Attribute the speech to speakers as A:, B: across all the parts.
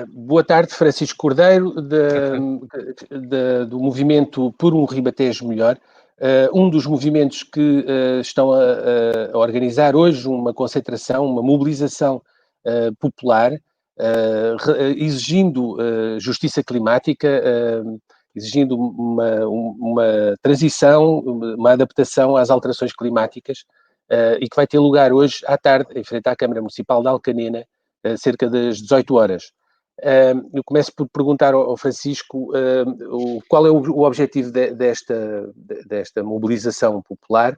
A: Boa tarde, Francisco Cordeiro, do movimento Por um Ribatejo Melhor, um dos movimentos que estão a organizar hoje uma concentração, uma mobilização popular, exigindo justiça climática, exigindo uma transição, uma adaptação às alterações climáticas, e que vai ter lugar hoje à tarde, em frente à Câmara Municipal de Alcanena, cerca das 18 horas. Eu começo por perguntar ao Francisco qual é o objetivo desta mobilização popular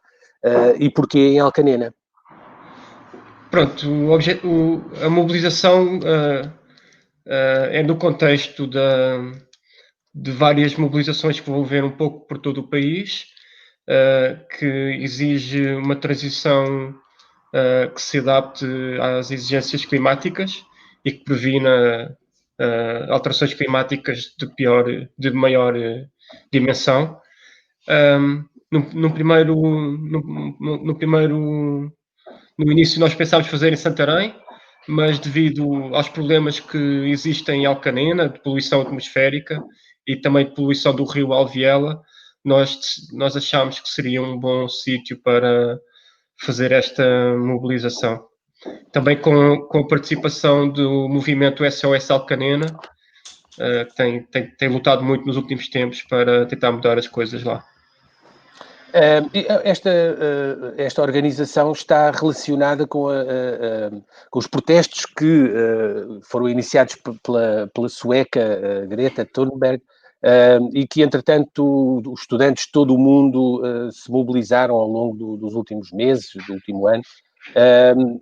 A: e porquê em Alcanena.
B: Pronto, a mobilização é no contexto de várias mobilizações que vão haver um pouco por todo o país, que exige uma transição que se adapte às exigências climáticas e que previna alterações climáticas de maior dimensão. No início nós pensávamos fazer em Santarém, mas devido aos problemas que existem em Alcanena, de poluição atmosférica e também de poluição do rio Alviela, nós achámos que seria um bom sítio para fazer esta mobilização. Também com a participação do movimento SOS Alcanena, tem lutado muito nos últimos tempos para tentar mudar as coisas lá.
A: Esta organização está relacionada com os protestos que foram iniciados pela sueca Greta Thunberg e que, entretanto, os estudantes de todo o mundo se mobilizaram ao longo dos últimos meses, do último ano.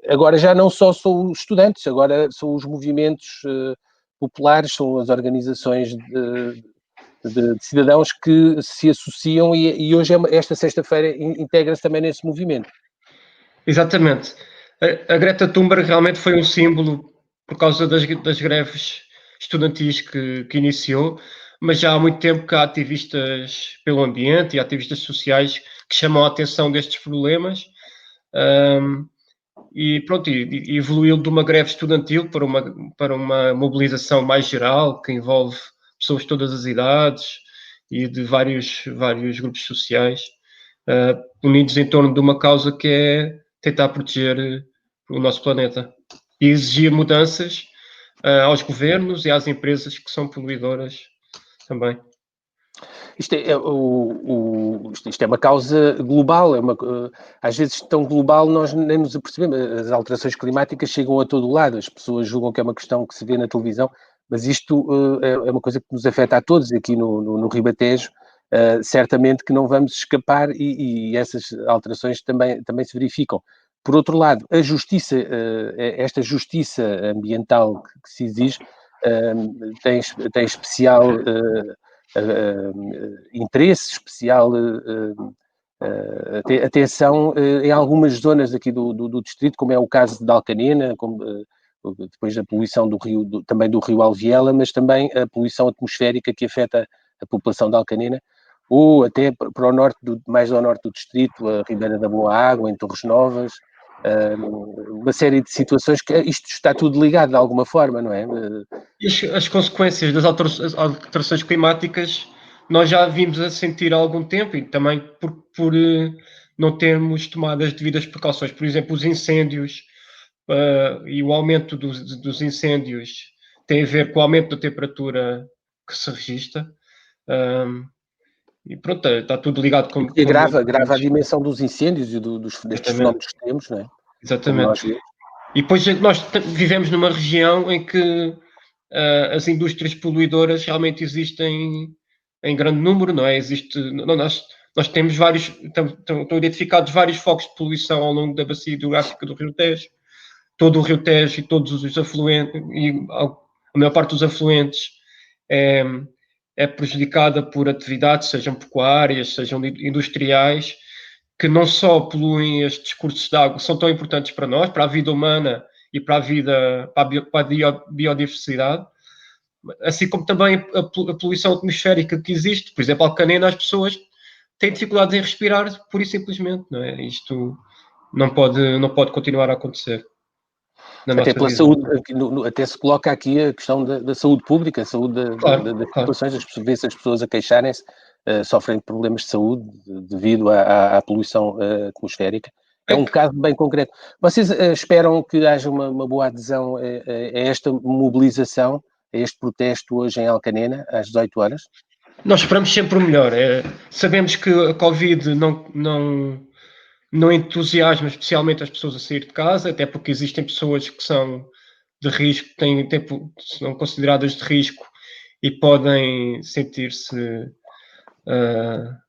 A: Agora já não só são os estudantes, agora são os movimentos populares, são as organizações de cidadãos que se associam e hoje, esta sexta-feira, integra-se também nesse movimento.
B: Exatamente. A Greta Thunberg realmente foi um símbolo por causa das greves estudantis que iniciou, mas já há muito tempo que há ativistas pelo ambiente e ativistas sociais que chamam a atenção destes problemas. E pronto, e evoluiu de uma greve estudantil para uma mobilização mais geral, que envolve pessoas de todas as idades e de vários grupos sociais, unidos em torno de uma causa que é tentar proteger o nosso planeta e exigir mudanças aos governos e às empresas que são poluidoras também.
A: Isto é uma causa global, às vezes tão global nós nem nos apercebemos. As alterações climáticas chegam a todo lado, as pessoas julgam que é uma questão que se vê na televisão, mas isto é uma coisa que nos afeta a todos aqui no Ribatejo. Certamente que não vamos escapar e essas alterações também se verificam. Por outro lado, a justiça, esta justiça ambiental que se exige, tem especial interesse, especial atenção em algumas zonas aqui do distrito, como é o caso de Alcanena, depois da poluição do rio, também do rio Alviela, mas também a poluição atmosférica que afeta a população de Alcanena, ou até para o norte, mais ao norte do distrito, a Ribeira da Boa Água, em Torres Novas, uma série de situações que isto está tudo ligado de alguma forma, não é?
B: E as consequências das alterações climáticas nós já vimos a sentir há algum tempo e também por não termos tomado as devidas precauções. Por exemplo, os incêndios e o aumento dos incêndios tem a ver com o aumento da temperatura que se registra. E pronto, está tudo ligado com...
A: E agrava a dimensão dos incêndios e destes fenómenos extremos, não é?
B: Exatamente. E depois nós vivemos numa região em que as indústrias poluidoras realmente existem em grande número, não é? Nós temos estão identificados vários focos de poluição ao longo da bacia hidrográfica do Rio Tejo. Todo o Rio Tejo e todos os afluentes, e a maior parte dos afluentes é prejudicada por atividades, sejam pecuárias, sejam industriais, que não só poluem estes cursos de água, são tão importantes para nós, para a vida humana e para a biodiversidade, assim como também a poluição atmosférica que existe. Por exemplo, Alcanena, as pessoas têm dificuldades em respirar, pura e simplesmente, não é? Isto não pode continuar a acontecer. na
A: Até
B: nossa
A: pela
B: visão.
A: saúde, até se coloca aqui a questão da saúde pública, a saúde das
B: Claro.
A: populações, vê-se as pessoas a queixarem-se, sofrem de problemas de saúde devido à poluição atmosférica. É um caso bem concreto. Vocês esperam que haja uma boa adesão a esta mobilização, a este protesto hoje em Alcanena, às 18 horas?
B: Nós esperamos sempre o melhor. Sabemos que a Covid não entusiasma especialmente as pessoas a sair de casa, até porque existem pessoas que são de risco, são consideradas de risco e podem sentir-se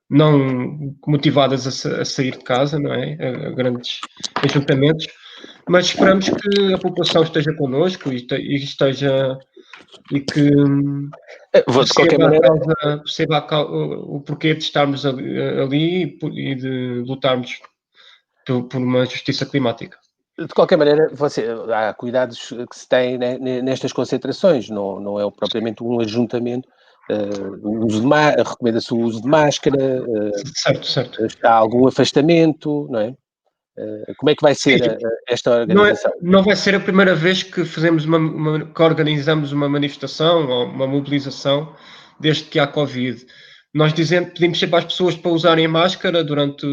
B: não motivadas a sair de casa, não é? A grandes ajuntamentos. Mas esperamos que a população esteja connosco e que
A: De qualquer maneira,
B: perceba o porquê de estarmos ali e de lutarmos por uma justiça climática.
A: de qualquer maneira, há cuidados que se têm nestas concentrações, não é propriamente um ajuntamento. Recomenda-se o uso de máscara,
B: Certo.
A: há algum afastamento, não é? Como é que vai ser
B: Sim,
A: esta organização?
B: não vai ser a primeira vez que fazemos que organizamos uma manifestação ou uma mobilização desde que há Covid. Pedimos sempre às pessoas para usarem máscara durante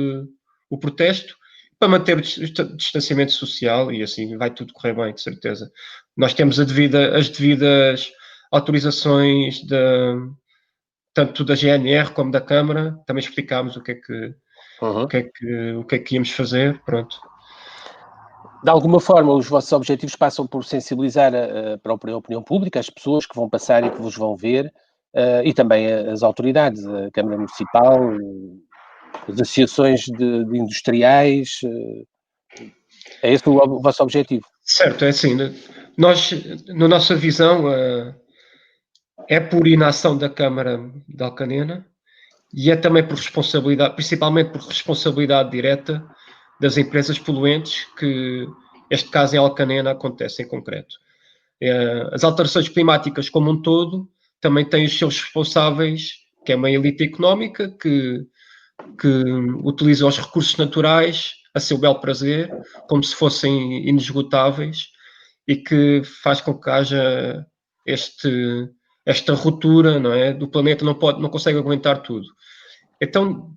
B: o protesto, para manter o distanciamento social e assim vai tudo correr bem, de certeza. Nós temos as devidas autorizações tanto da GNR como da Câmara, também explicámos o que é que íamos fazer, pronto.
A: De alguma forma, os vossos objetivos passam por sensibilizar a própria opinião pública, as pessoas que vão passar e que vos vão ver, e também as autoridades, a Câmara Municipal, as associações de industriais. É esse o vosso objetivo?
B: Certo, é assim, nós, na nossa visão, é por inação da Câmara de Alcanena e é também por responsabilidade, principalmente por responsabilidade direta das empresas poluentes que este caso em Alcanena acontece em concreto. As alterações climáticas como um todo também têm os seus responsáveis, que é uma elite económica que utiliza os recursos naturais a seu bel prazer, como se fossem inesgotáveis, e que faz com que haja esta ruptura, não é? Do planeta não consegue aguentar tudo. Então,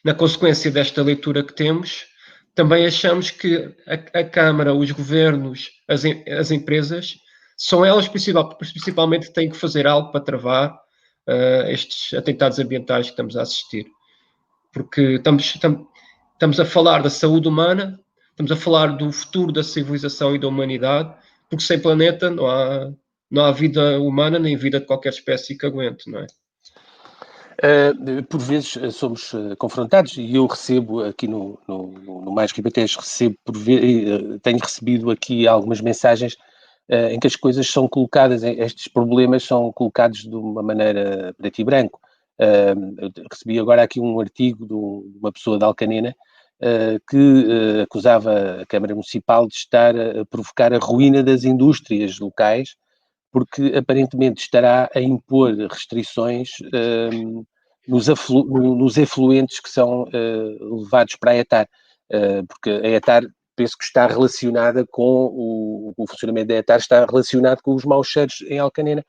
B: na consequência desta leitura que temos, também achamos que a Câmara, os governos, as empresas, são elas principalmente que têm que fazer algo para travar estes atentados ambientais que estamos a assistir. Porque estamos a falar da saúde humana, estamos a falar do futuro da civilização e da humanidade, porque sem planeta não há vida humana nem vida de qualquer espécie que aguente, não é?
A: Por vezes somos confrontados, e eu recebo aqui no Mais Ribatejos, tenho recebido aqui algumas mensagens em que as coisas são colocadas, estes problemas são colocados de uma maneira preto e branco. Recebi agora aqui um artigo de uma pessoa de Alcanena que acusava a Câmara Municipal de estar a provocar a ruína das indústrias locais, porque aparentemente estará a impor restrições nos efluentes que são levados para a ETAR, porque a ETAR penso que está relacionada com o funcionamento da ETAR, está relacionado com os maus cheiros em Alcanena.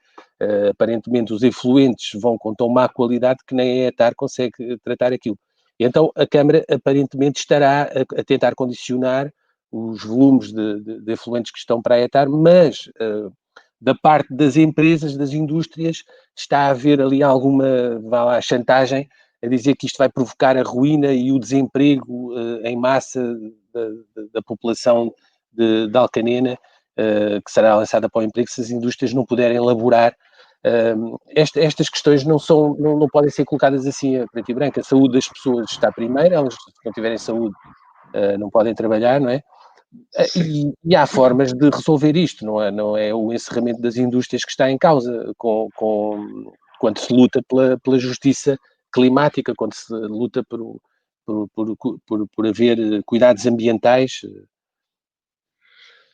A: Aparentemente os efluentes vão com tão má qualidade que nem a ETAR consegue tratar aquilo. E então a Câmara aparentemente estará a tentar condicionar os volumes de efluentes que estão para a ETAR, mas da parte das empresas, das indústrias, está a haver ali alguma, chantagem a dizer que isto vai provocar a ruína e o desemprego em massa da população de Alcanena, que será lançada para o emprego se as indústrias não puderem elaborar. Estas questões não podem ser colocadas assim a preto e branco. A saúde das pessoas está primeiro, elas se não tiverem saúde não podem trabalhar, não é? E há formas de resolver isto, não é o encerramento das indústrias que está em causa, quando se luta pela justiça climática, quando se luta por haver cuidados ambientais.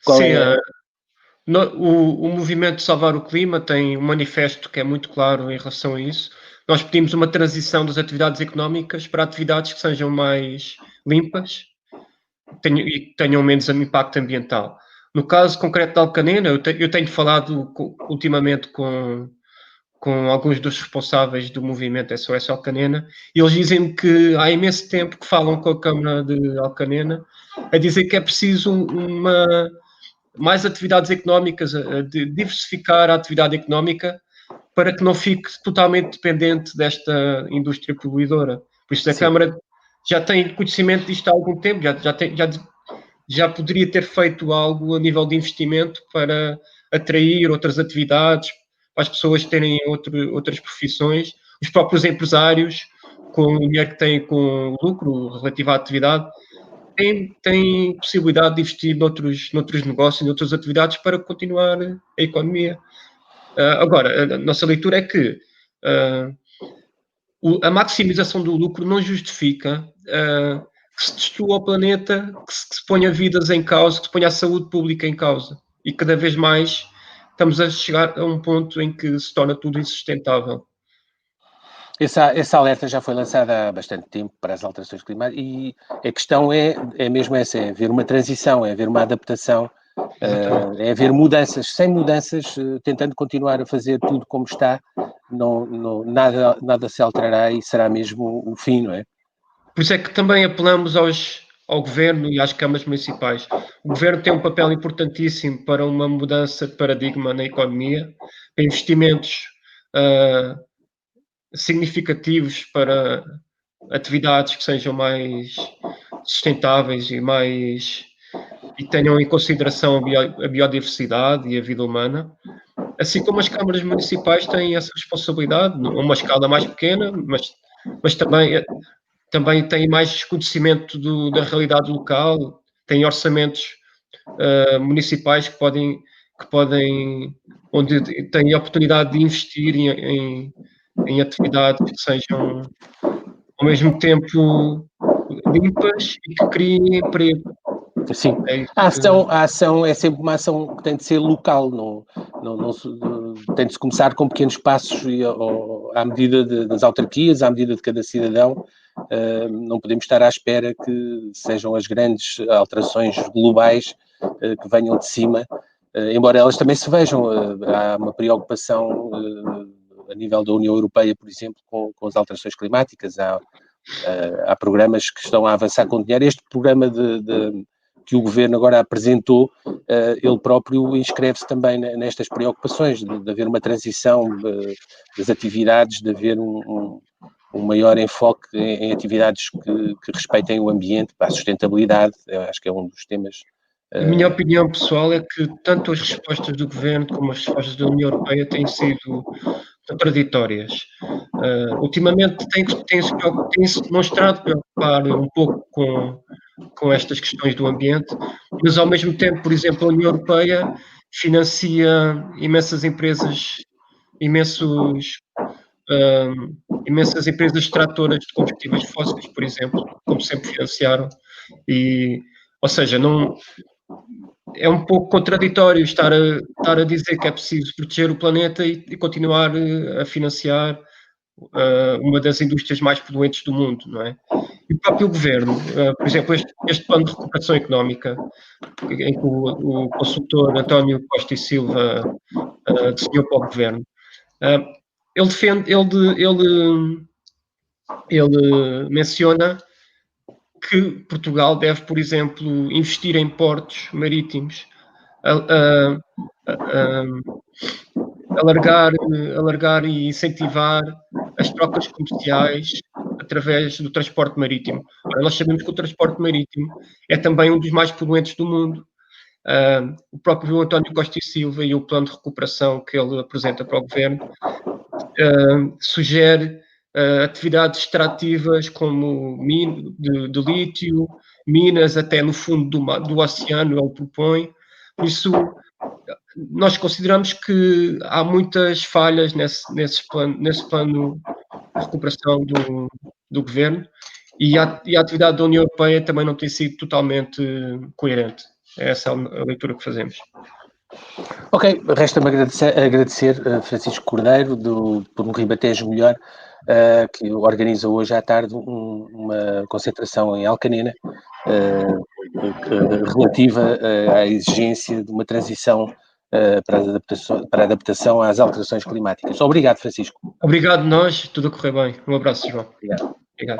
A: Qual
B: Sim,
A: é?
B: o movimento Salvar o Clima tem um manifesto que é muito claro em relação a isso. Nós pedimos uma transição das atividades económicas para atividades que sejam mais limpas tenham menos impacto ambiental. No caso concreto da Alcanena, eu tenho falado ultimamente com alguns dos responsáveis do movimento SOS Alcanena, e eles dizem que há imenso tempo que falam com a Câmara de Alcanena a dizer que é preciso mais atividades económicas, de diversificar a atividade económica para que não fique totalmente dependente desta indústria poluidora. Por isso a Câmara já tem conhecimento disto há algum tempo, já poderia ter feito algo a nível de investimento para atrair outras atividades, para as pessoas terem outras profissões, os próprios empresários, com o dinheiro que têm com lucro relativo à atividade, têm possibilidade de investir noutros negócios, noutras atividades para continuar a economia. Agora, a nossa leitura é que a maximização do lucro não justifica que se destrua o planeta, que se ponha vidas em causa, que se ponha a saúde pública em causa. E cada vez mais estamos a chegar a um ponto em que se torna tudo insustentável.
A: Esse alerta já foi lançado há bastante tempo para as alterações climáticas e a questão é mesmo essa, é haver uma transição, é haver uma adaptação, é haver mudanças. Sem mudanças, tentando continuar a fazer tudo como está, nada se alterará e será mesmo o fim, não é?
B: Por isso é que também apelamos ao Governo e às câmaras municipais. O Governo tem um papel importantíssimo para uma mudança de paradigma na economia, para investimentos significativos para atividades que sejam mais sustentáveis e tenham em consideração a biodiversidade e a vida humana, assim como as câmaras municipais têm essa responsabilidade, numa escala mais pequena, mas também têm mais conhecimento da realidade local, têm orçamentos municipais que podem, onde têm a oportunidade de investir em atividades que sejam ao mesmo tempo limpas e que criem emprego.
A: Sim, a ação é sempre uma ação que tem de ser local, tem de se começar com pequenos passos à medida das autarquias, à medida de cada cidadão. Não podemos estar à espera que sejam as grandes alterações globais que venham de cima, embora elas também se vejam. Há uma preocupação a nível da União Europeia, por exemplo, com as alterações climáticas. Há programas que estão a avançar com dinheiro. Este programa que o Governo agora apresentou, ele próprio inscreve-se também nestas preocupações de haver uma transição das atividades, de haver um maior enfoque em atividades que respeitem o ambiente, para a sustentabilidade. Eu acho que é um dos temas.
B: A minha opinião pessoal é que tanto as respostas do Governo como as respostas da União Europeia têm sido contraditórias. Ultimamente tem-se demonstrado preocupar um pouco com estas questões do ambiente, mas ao mesmo tempo, por exemplo, a União Europeia financia imensas empresas extratoras de combustíveis fósseis, por exemplo, como sempre financiaram, ou seja, não é um pouco contraditório estar a dizer que é preciso proteger o planeta e continuar a financiar uma das indústrias mais poluentes do mundo, não é? E o próprio governo, por exemplo, este plano de recuperação económica, em que o consultor António Costa e Silva desenhou para o governo, ele menciona que Portugal deve, por exemplo, investir em portos marítimos, alargar e incentivar as trocas comerciais através do transporte marítimo. Nós sabemos que o transporte marítimo é também um dos mais poluentes do mundo. O próprio António Costa e Silva e o plano de recuperação que ele apresenta para o governo sugere atividades extrativas como de lítio, minas até no fundo do oceano, ele propõe. Por isso, nós consideramos que há muitas falhas nesse plano de recuperação do governo e a atividade da União Europeia também não tem sido totalmente coerente. É essa a leitura que fazemos.
A: Ok, resta-me agradecer Francisco Cordeiro, por um Ribatejo Melhor, que organiza hoje à tarde uma concentração em Alcanena, relativa à exigência de uma transição para a adaptação às alterações climáticas. Obrigado, Francisco.
B: Obrigado, nós. Tudo a correr bem. Um abraço, João.
A: Obrigado.
B: Obrigado.